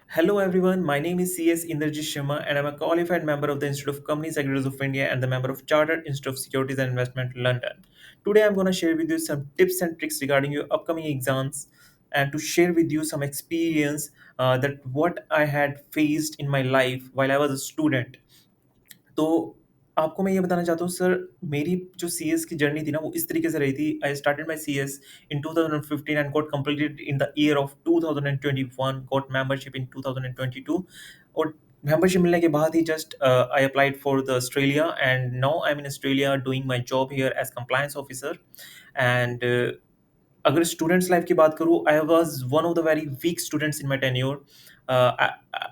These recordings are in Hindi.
Hello everyone, my name is CS Inderjit Sharma and I'm a qualified member of the Institute of Company Secretaries of India and the member of Chartered Institute of Securities and Investment London. Today I'm going to share with you some tips and tricks regarding your upcoming exams and to share with you some experience that what I had faced in my life while I was a student. तो आपको मैं ये बताना चाहता हूँ सर, मेरी जो सीएस की जर्नी थी ना वो इस तरीके से रही थी। I started my CS in 2015 and got completed in the year of 2021, got membership in 2022 और मेंबरशिप मिलने के बाद ही just I applied for the Australia and now I am in Australia doing my job here as compliance officer and अगर स्टूडेंट्स लाइफ की बात करूँ, I was one of the very weak students in my tenure.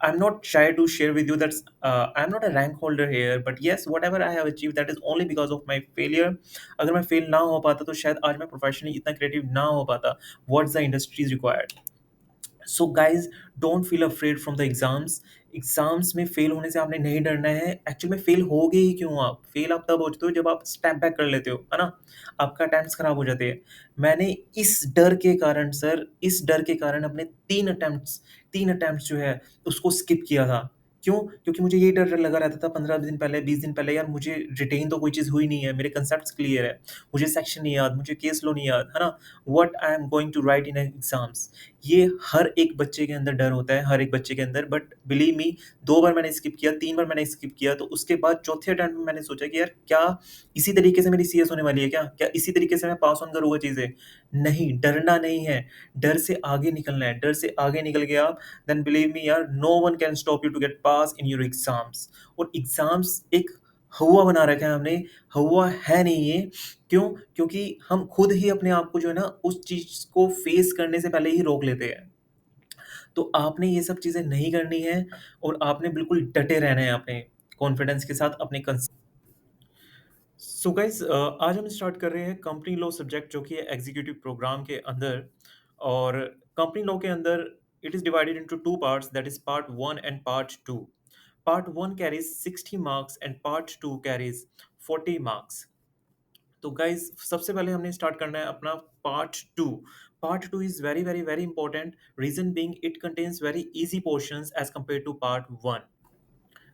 I'm not shy to share with you that I'm not a rank holder here, but yes, whatever I have achieved, that is only because of my failure. अगर मैं फेल ना हो पाता तो शायद आज मैं प्रोफेशनली इतना क्रिएटिव ना हो पाता. What's the industry is required. So guys, don't feel afraid from the exams. Exams में फेल होने से आपने नहीं डरना है. एक्चुअल में फेल हो गए ही क्यों? आप फेल आप तब होते हो जब आप स्टेप बैक कर लेते हो, है ना. आपका अटेम्प्ट्स खराब हो जाते हैं. मैंने इस डर के कारण सर, इस डर के कारण अपने तीन अटेम्प्ट्स जो है उसको स्किप किया था. क्यों? क्योंकि मुझे यही डर लगा रहता था 15 दिन पहले, 20 दिन पहले, यार मुझे रिटेन तो कोई चीज़ हुई नहीं है, मेरे कंसेप्ट क्लियर है, मुझे सेक्शन नहीं याद, मुझे केस लो नहीं याद, है ना. What I am going to write in exams. ये हर एक बच्चे के अंदर डर होता है, हर एक बच्चे के अंदर. बट बिलीव मी, 2 बार मैंने स्किप किया, 3 बार मैंने स्किप किया, तो उसके बाद चौथे अटेम्प्ट में मैंने सोचा कि यार क्या इसी तरीके से मेरी सीएस होने वाली है क्या? क्या इसी तरीके से मैं पास ऑन करूँगा चीज़ें? नहीं, डरना नहीं है, डर से आगे निकलना है. डर से आगे निकल गए आप, देन बिलीव मी यार, no one can stop you to get pass in your exams. और एग्ज़ाम्स एक हौवा बना रखा है हमने, हौवा है नहीं ये. क्यों? क्योंकि हम खुद ही अपने आप को जो है ना उस चीज़ को फेस करने से पहले ही रोक लेते हैं. तो आपने ये सब चीज़ें नहीं करनी है और आपने बिल्कुल डटे रहना है अपने कॉन्फिडेंस के साथ, अपने कंस. सो गाइस, आज हम स्टार्ट कर रहे हैं कंपनी लॉ सब्जेक्ट जो कि है एग्जीक्यूटिव प्रोग्राम के अंदर. और कंपनी लॉ के अंदर it is divided into two parts, that is part 1 and part 2. Part 1 carries 60 marks and part 2 carries 40 marks. तो गाइज सबसे पहले हमने स्टार्ट करना है अपना part two. Part two is very very very important, reason being it contains very easy portions as compare to part one.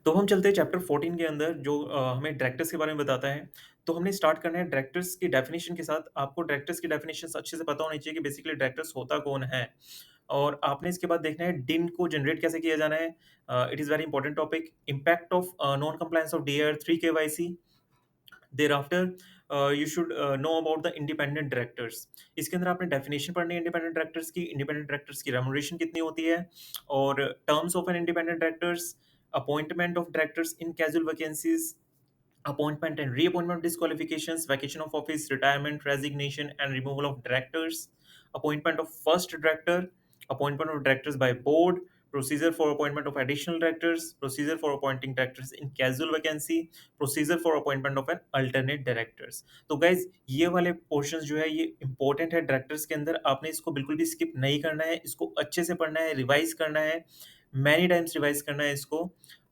तो हम चलते हैं चैप्टर 14 के अंदर जो हमें डायरेक्टर्स के बारे में बताता है. तो हमने स्टार्ट करना है डायरेक्टर्स की डेफिनेशन के साथ. आपको डायरेक्टर्स की डेफिनेशन अच्छे से पता होनी चाहिए कि बेसिकली डायरेक्टर्स होता कौन है. और आपने इसके बाद देखना है डिन को जनरेट कैसे किया जाना है. It is very important topic. Impact of non compliance of DR 3 KYC. Thereafter, you should know about the independent directors. इसके अंदर आपने डेफिनेशन पढ़नी है इंडिपेंडेंट डायरेक्टर्स की, इंडिपेंडेंट डायरेक्टर्स की रेमुनरेशन कितनी होती है, और terms of an independent directors, appointment of directors in casual vacancies, appointment and reappointment disqualifications, vacation of office, retirement, resignation, and removal of directors, appointment of first director, appointment of directors by board, procedure for appointment of additional directors, procedure for appointing directors in casual vacancy, procedure for appointment of an alternate directors. तो guys, ये वाले portions जो है ये important है directors के अंदर. आपने इसको बिल्कुल भी skip नहीं करना है, इसको अच्छे से पढ़ना है, revise करना है, मैनी टाइम्स रिवाइज करना है इसको.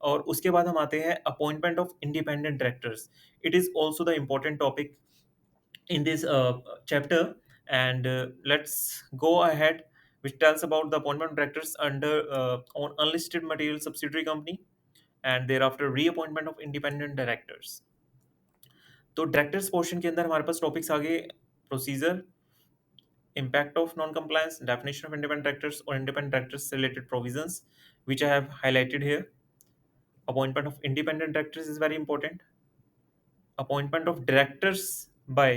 और उसके बाद हम आते हैं appointment of independent directors. It is also the important topic in this chapter. And let's go ahead, which tells about the appointment of directors under on unlisted material subsidiary company, and thereafter reappointment of independent directors. तो डायरेक्टर्स पोर्शन के अंदर हमारे पास टॉपिक्स आगे: procedure, impact of non-compliance, definition of independent directors or independent directors related provisions, which I have highlighted here. Appointment of independent directors is very important. Appointment of directors by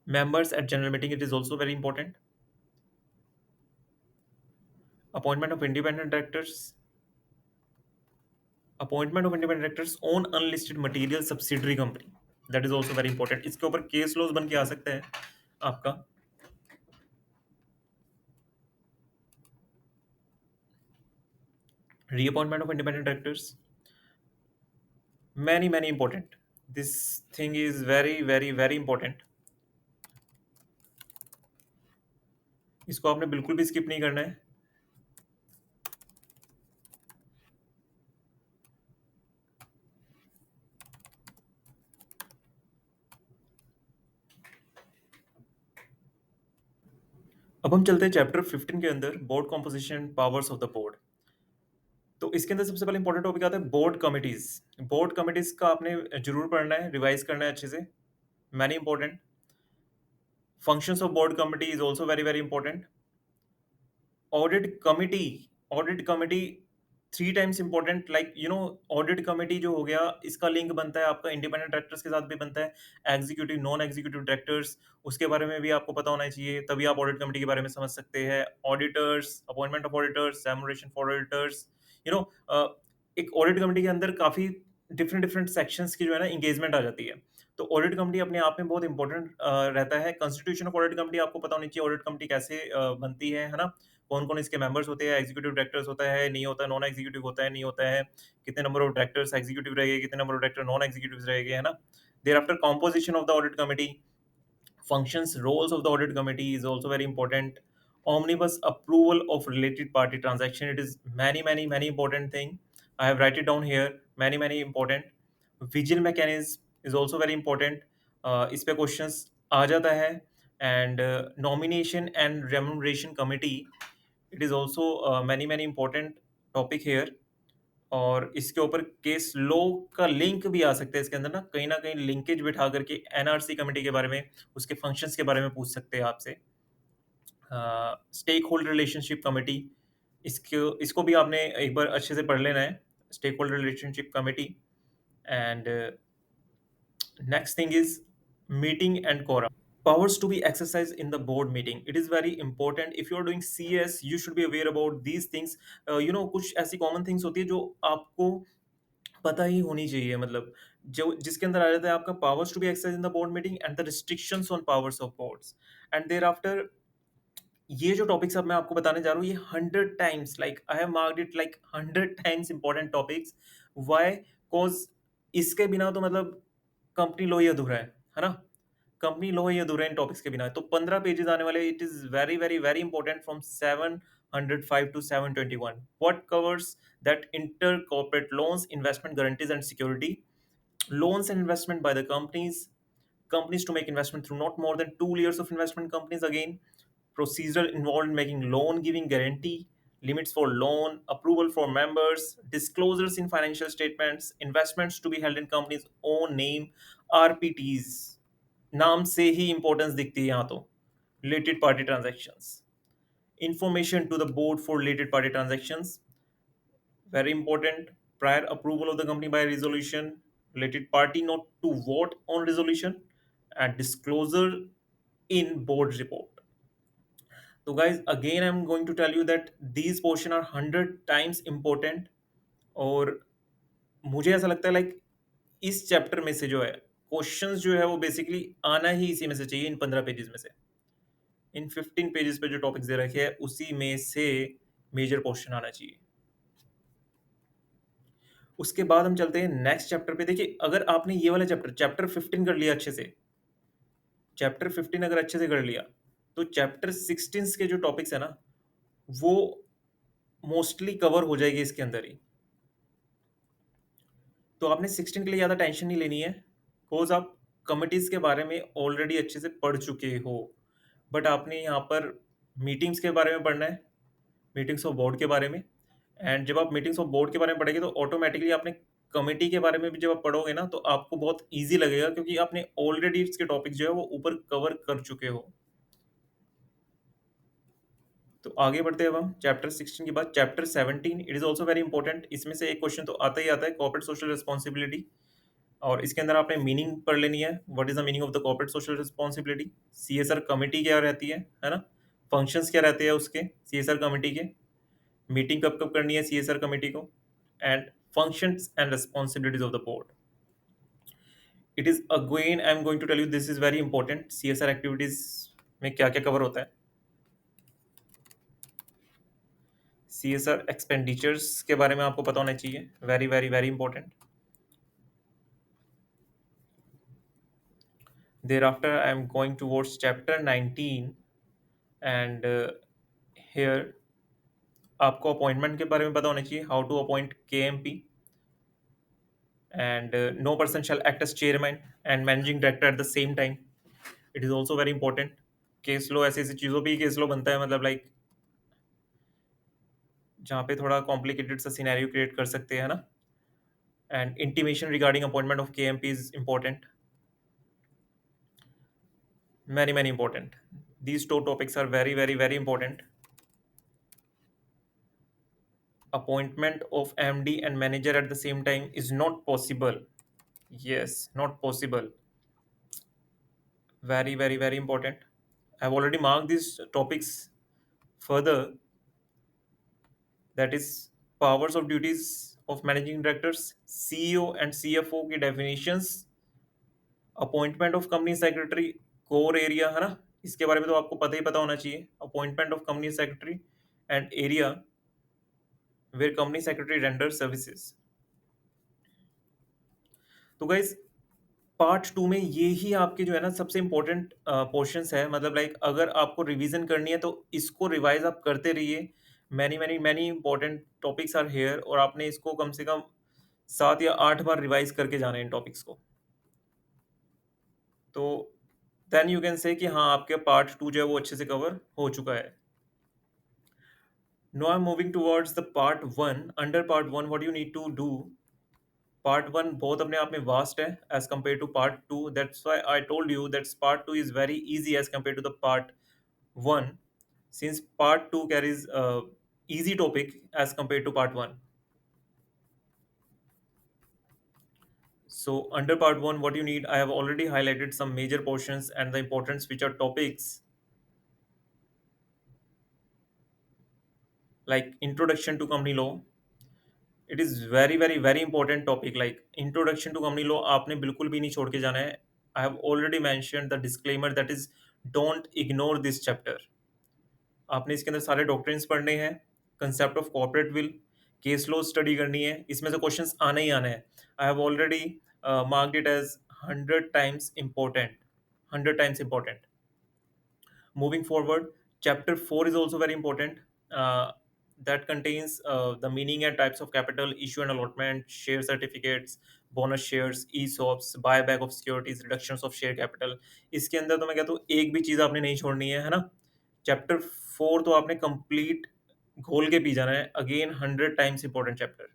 members at general meeting, it is also very important. Appointment of independent directors. Appointment of independent directors on unlisted material subsidiary company, that is also very important. इसके ऊपर केस लॉज बन के आ सकता है आपका. Reappointment of independent directors, many important. This thing is very very very important. इसको आपने बिल्कुल भी स्किप नहीं करना है. अब हम चलते हैं चैप्टर 15 के अंदर, board composition, powers of the board. तो इसके अंदर सबसे पहले इंपॉर्टेंट टॉपिक आता है बोर्ड कमिटीज। बोर्ड कमिटीज का आपने जरूर पढ़ना है, रिवाइज करना है अच्छे से। Many important functions of board committee is also very very important. Audit committee three times important, like audit committee जो हो गया, इसका लिंक बनता है आपका इंडिपेंडेंट डायरेक्टर्स के साथ भी बनता है, एग्जीक्यूटिव नॉन एग्जीक्यूटिव डायरेक्टर्स, उसके बारे में भी आपको पता होना चाहिए, तभी आप ऑडिट कमेटी के बारे में समझ सकते हैं। Auditors, appointment of auditors, remuneration four auditors, you know एक ऑडिट कमेटी के अंदर काफी डिफरेंट डिफरेंट सेक्शंस की जो है ना इंगेजमेंट आ जाती है। तो ऑडिट कमेटी अपने आप में बहुत इंपॉर्टेंट रहता है। कॉन्स्टिट्यूशन ऑफ ऑडिट कमेटी आपको पता होनी चाहिए, ऑडिट कमेटी कैसे बनती है ना, कौन कौन इसके मेंबर्स होते हैं, एग्जीक्यूटिव डायरेक्टर्स होता है नहीं होता, नॉन एग्जीक्यूटिव होता है नहीं होता है, कितने नंबर ऑफ डायरेक्टर्स एग्जीक्यूटिव रहेंगे, कितने number of director non executive रहेंगे, है ना। There after composition of the audit committee, functions, roles of the audit committee is also very important. Omnibus approval of related party transaction, it is many important thing. I have write it down here, many important. Vigil mechanism is also very important. इस पे क्वेश्चंस आ जाता है। And nomination and remuneration committee, it is also many important topic here. और इसके ऊपर केस लॉ का लिंक भी आ सकता है इसके अंदर ना कहीं लिंकेज बिठा करके एनआरसी कमेटी के बारे में, उसके फंक्शंस के बारे में पूछ सकते हैं आपसे। स्टेक होल्डर रिलेशनशिप कमेटी, इसको भी आपने एक बार अच्छे से पढ़ लेना है, stakeholder relationship committee. And next thing is meeting and quorum, powers to be exercised in the board meeting. It is very important. If you are doing CS, you should be aware about these things. कुछ ऐसी कॉमन थिंग्स होती है जो आपको पता ही होनी चाहिए, मतलब जो जिसके अंदर आ जाता है आपका powers to be exercise in the board meeting and the restrictions on powers of boards. And thereafter, ये जो टॉपिक्स अब मैं आपको बताने जा रहा हूँ, ये 100 times, like I have marked it like 100 times important topics. Why? Cause इसके बिना तो मतलब कंपनी लो ही अधूरा है ना। कंपनी लो ही अधूरा है इन टॉपिक्स के बिना। तो 15 पेजेस आने वाले, it is very important, from 705 to 721। What covers that? Inter corporate loans, investment guarantees and security, loans and investment by the companies to make investment through not more than 2 years of investment companies, again procedure involved in making loan giving guarantee, limits for loan, approval for members, disclosures in financial statements, investments to be held in companies own name, RPTs, नाम से ही इंपॉर्टेंस दिखती है यहाँ तो। related party transactions, information to the board for related party transactions, very important, prior approval of the company by resolution, related party not to vote on resolution, and disclosure in board report. So guys, again I'm going to tell you that these portion are 100 times important। और मुझे ऐसा लगता है लाइक इस चैप्टर में से जो है क्वेश्चंस जो है वो बेसिकली आना ही इसी में से चाहिए, इन 15 पेजेस में से, इन 15 पेजेस पे जो टॉपिक्स दे रखे हैं उसी में से मेजर क्वेश्चन आना चाहिए। उसके बाद हम चलते हैं नेक्स्ट चैप्टर पे। देखिए, अगर आपने ये वाला चैप्टर चैप्टर 15 कर लिया अच्छे से, चैप्टर 15 अगर अच्छे से कर लिया, तो चैप्टर 16 के जो टॉपिक्स है ना, वो मोस्टली कवर हो जाएगी इसके अंदर ही। तो आपने 16 के लिए ज़्यादा टेंशन नहीं लेनी है, बिकॉज आप कमिटीज़ के बारे में ऑलरेडी अच्छे से पढ़ चुके हो। बट आपने यहाँ पर मीटिंग्स के बारे में पढ़ना है, मीटिंग्स ऑफ बोर्ड के बारे में। एंड जब आप मीटिंग्स ऑफ बोर्ड के बारे में पढ़ेंगे तो ऑटोमेटिकली आपने कमेटी के बारे में भी जब आप पढ़ोगे ना, तो आपको बहुत ईजी लगेगा, क्योंकि आपने ऑलरेडी इसके टॉपिक जो है वो ऊपर कवर कर चुके हो। तो आगे बढ़ते हैं अब हम चैप्टर 16 के बाद chapter 17। It is also very important. इसमें से एक क्वेश्चन तो आता ही आता है, कॉर्पोरेट सोशल रिस्पॉन्सिबिलिटी। और इसके अंदर आपने मीनिंग पढ़ लेनी है, what is the meaning of the corporate social responsibility, CSR committee क्या रहती है ना, फंक्शंस क्या रहते हैं उसके सीएसआर कमेटी के, मीटिंग कब कब करनी है सीएसआर कमेटी को, and functions and responsibilities of the board. It is again, I am going to tell you, this is very important, CSR activities में क्या क्या कवर होता है। CSR expenditures के बारे में आपको पता होना चाहिए, very important। Thereafter I am going towards chapter 19, and here आपको अपॉइंटमेंट के बारे में पता होना चाहिए, how to appoint KMP, and no person shall act as chairman and managing director at the same time, it is also very important। Case लो ऐसी ऐसी चीज़ों पे ही केस लो बनता है, मतलब लाइक जहाँ पे थोड़ा कॉम्प्लिकेटेड सा सिनेरियो क्रिएट कर सकते हैं ना। And intimation regarding appointment of KMP is important. Many, many important. These two topics are very, very, very important. Appointment of MD and manager at the same time is not possible. Yes, not possible. Very, very, very important. I've already marked these topics further. That is powers of duties of managing directors, CEO and CFO की definitions, appointment of company secretary, core area है ना, इसके बारे में तो आपको पता ही पता होना चाहिए। Appointment of company secretary and area where company secretary render services. तो गाइज पार्ट टू में ये ही आपके जो है ना सबसे इम्पोर्टेंट पोर्शंस है, मतलब लाइक अगर आपको रिवीजन करनी है तो इसको रिवाइज आप करते रहिए। Many many many important topics are here, और आपने इसको कम से कम 7 या 8 बार रिवाइज करके जाना है इन टॉपिक्स को। तो देन यू कैन से कि हाँ आपके पार्ट टू जो है वो अच्छे से कवर हो चुका है। Now I'm moving towards the part one. Under part one, what you need to do? Part one बहुत अपने आप में vast है as compared to part two. That's why I told you that part two is very easy as compared to the part one. Since part two carries easy topic as compared to part one. So under part one, what you need, I have already highlighted some major portions and the importance which are topics like introduction to company law. It is very very very important topic, like introduction to company law आपने बिल्कुल भी नहीं छोड़ के जाना है। I have already mention the disclaimer that is don't ignore this chapter. आपने इसके अंदर सारे डॉक्ट्रिन्स पढ़ने हैं, concept of corporate will, case law study करनी है, इसमें से क्वेश्चंस आने ही आने हैं। I have already marked it as 100 times important, 100 times important. Moving forward, chapter 4 is also very important. That contains the meaning and types of capital, issue and allotment, share certificates, bonus shares, ESOPs, buyback of securities, reductions of share capital. इसके अंदर तो मैं कहता हूँ एक भी चीज़ आपने नहीं छोड़नी है ना। चैप्टर 4 तो आपने कंप्लीट घोल के पी जाना है। Again 100 times important chapter.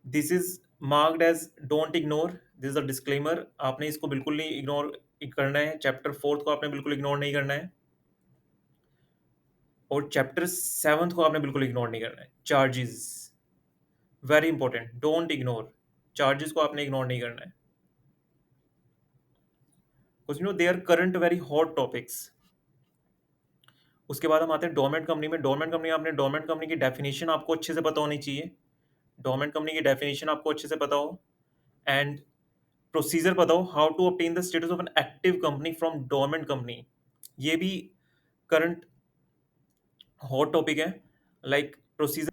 This is marked as don't ignore, this is a disclaimer. आपने इसको बिल्कुल नहीं इग्नोर करना है। चैप्टर 4 को आपने बिल्कुल इग्नोर नहीं करना है, और चैप्टर 7 को आपने बिल्कुल इग्नोर नहीं करना है। Charges very important, don't ignore. Charges को आपने इग्नोर नहीं करना है, because you know they are current very hot topics. उसके बाद हम आते हैं डोरमेंट कंपनी में। डोरमेंट कंपनी, आपने डोरमेंट कंपनी की डेफिनेशन आपको अच्छे से पता होनी चाहिए। डोरमेंट कंपनी की डेफिनेशन आपको अच्छे से पता हो, एंड प्रोसीजर पता हो, how to obtain the status of an active company from dormant company. ये भी करंट hot topic है, like procedure.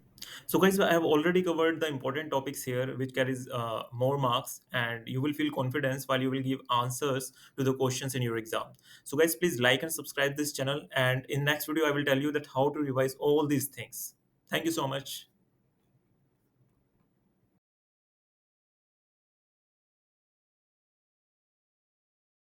So guys, I have already covered the important topics here which carries more marks, and you will feel confidence while you will give answers to the questions in your exam. So guys, please like and subscribe this channel, and in next video I will tell you that how to revise all these things. Thank you so much.